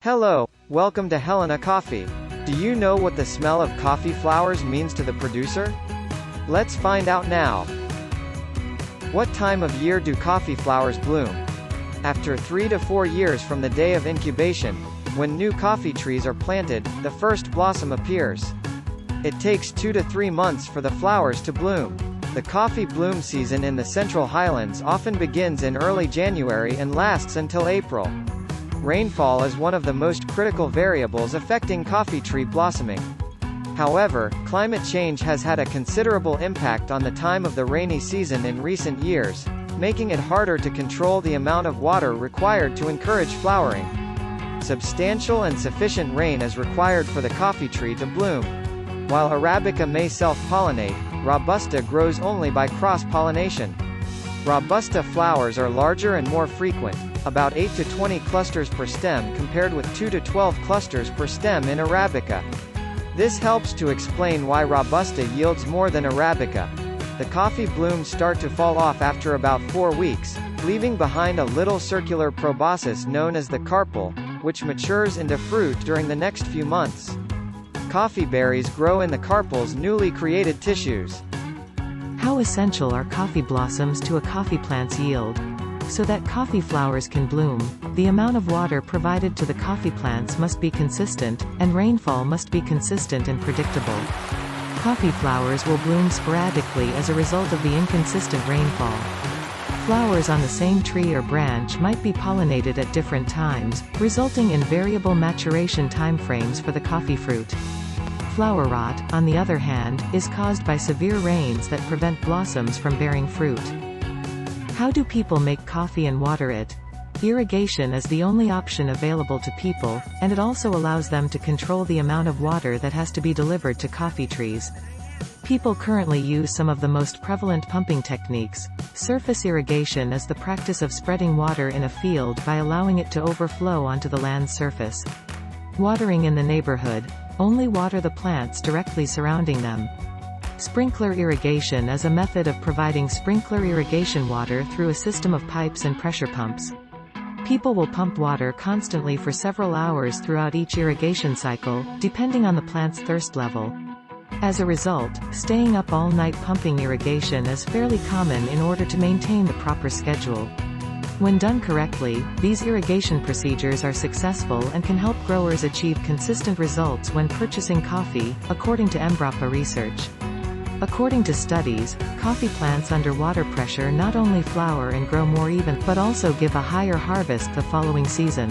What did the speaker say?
Hello, welcome to Helena Coffee. Do you know what the smell of coffee flowers means to the producer? Let's find out now. What time of year do coffee flowers bloom? After 3 to 4 years from the day of incubation, when new coffee trees are planted, the first blossom appears. It takes 2 to 3 months for the flowers to bloom. The coffee bloom season in the Central Highlands often begins in early January and lasts until April. Rainfall is one of the most critical variables affecting coffee tree blossoming. However, climate change has had a considerable impact on the time of the rainy season in recent years, making it harder to control the amount of water required to encourage flowering. Substantial and sufficient rain is required for the coffee tree to bloom. While Arabica may self-pollinate, Robusta grows only by cross-pollination. Robusta flowers are larger and more frequent, about 8 to 20 clusters per stem compared with 2 to 12 clusters per stem in Arabica. This helps to explain why Robusta yields more than Arabica. The coffee blooms start to fall off after about 4 weeks, leaving behind a little circular proboscis known as the carpel, which matures into fruit during the next few months. Coffee berries grow in the carpel's newly created tissues. How essential are coffee blossoms to a coffee plant's yield? So that coffee flowers can bloom, the amount of water provided to the coffee plants must be consistent, and rainfall must be consistent and predictable. Coffee flowers will bloom sporadically as a result of the inconsistent rainfall. Flowers on the same tree or branch might be pollinated at different times, resulting in variable maturation timeframes for the coffee fruit. Flower rot, on the other hand, is caused by severe rains that prevent blossoms from bearing fruit. How do people make coffee and water it? Irrigation is the only option available to people, and it also allows them to control the amount of water that has to be delivered to coffee trees. People currently use some of the most prevalent pumping techniques. Surface irrigation is the practice of spreading water in a field by allowing it to overflow onto the land's surface. Watering in the neighborhood. Only water the plants directly surrounding them. Sprinkler irrigation is a method of providing sprinkler irrigation water through a system of pipes and pressure pumps. People will pump water constantly for several hours throughout each irrigation cycle, depending on the plant's thirst level. As a result, staying up all night pumping irrigation is fairly common in order to maintain the proper schedule. When done correctly, these irrigation procedures are successful and can help growers achieve consistent results when purchasing coffee, according to Embrapa research. According to studies, coffee plants under water pressure not only flower and grow more even, but also give a higher harvest the following season.